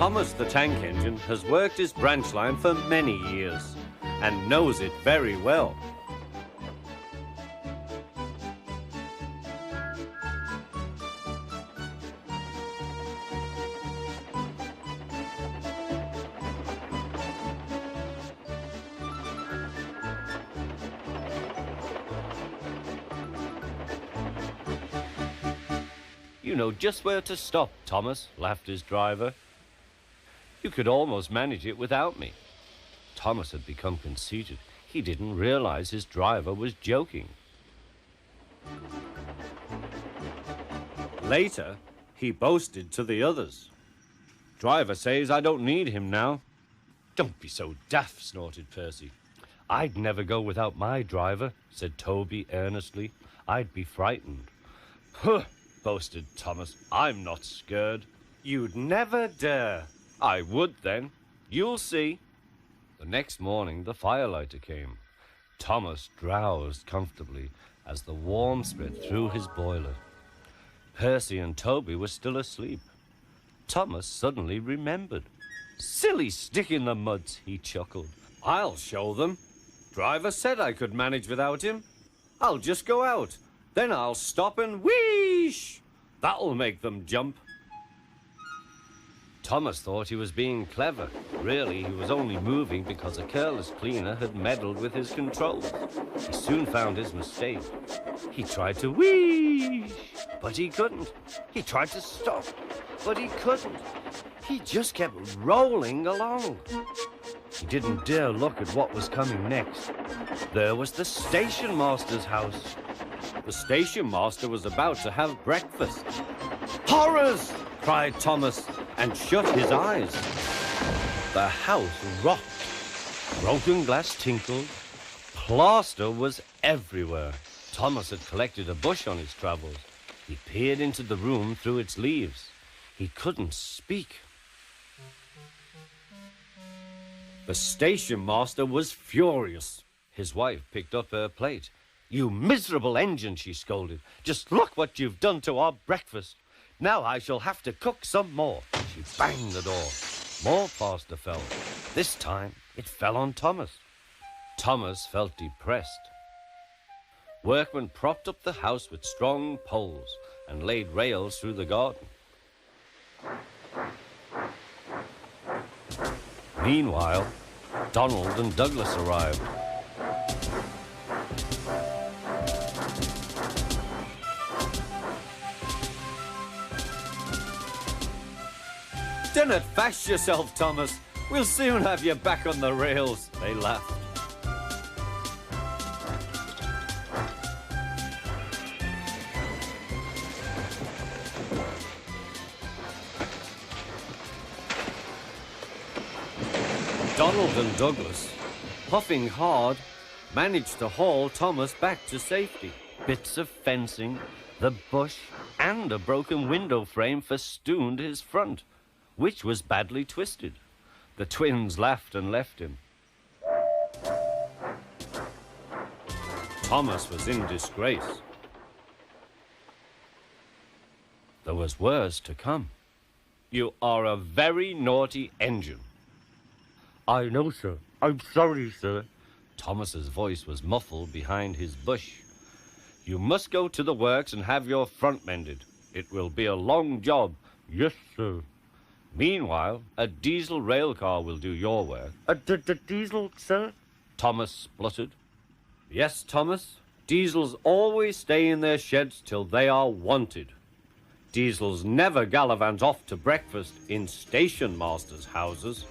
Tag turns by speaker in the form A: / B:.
A: Thomas the tank engine has worked his branch line for many years and knows it very well. You know just where to stop, Thomas, laughed his driver. You could almost manage it without me. Thomas had become conceited. He didn't realize his driver was joking. Later, he boasted to the others. Driver says I don't need him now. Don't be so daft, snorted Percy. I'd never go without my driver, said Toby earnestly. I'd be frightened. Huh, boasted Thomas. I'm not scared. You'd never dare. I would then. You'll see. The next morning, the firelighter came. Thomas drowsed comfortably as the warmth spread through his boiler. Percy and Toby were still asleep. Thomas suddenly remembered. Silly stick in the mud, he chuckled. I'll show them. Driver said I could manage without him. I'll just go out. Then I'll stop and wheesh. That'll make them jump. Thomas thought he was being clever. Really, he was only moving because a careless cleaner had meddled with his controls. He soon found his mistake. He tried to wheesh, but he couldn't. He tried to stop, but he couldn't. He just kept rolling along. He didn't dare look at what was coming next. There was the station master's house. The station master was about to have breakfast. Horrors! Cried Thomas and shut his eyes. The house rocked. Broken glass tinkled. Plaster was everywhere. Thomas had collected a bush on his travels. He peered into the room through its leaves. He couldn't speak. The station master was furious. His wife picked up her plate. You miserable engine, she scolded. Just look what you've done to our breakfast. Now I shall have to cook some more. She banged the door. More plaster fell. This time it fell on Thomas. Thomas felt depressed. Workmen propped up the house with strong poles and laid rails through the garden. Meanwhile, Donald and Douglas arrived. Don't fash yourself, Thomas. We'll soon have you back on the rails, they laughed. Donald and Douglas, puffing hard, managed to haul Thomas back to safety. Bits of fencing, the bush, and a broken window frame festooned his front, which was badly twisted. The twins laughed and left him. Thomas was in disgrace. There was worse to come. You are a very naughty engine. I know, sir. I'm sorry, sir. Thomas's voice was muffled behind his bush. You must go to the works and have your front mended. It will be a long job. Yes, sir. Meanwhile, a diesel rail car will do your work. The diesel, sir? Thomas spluttered. Yes, Thomas. Diesels always stay in their sheds till they are wanted. Diesels never gallivant off to breakfast in station masters' houses.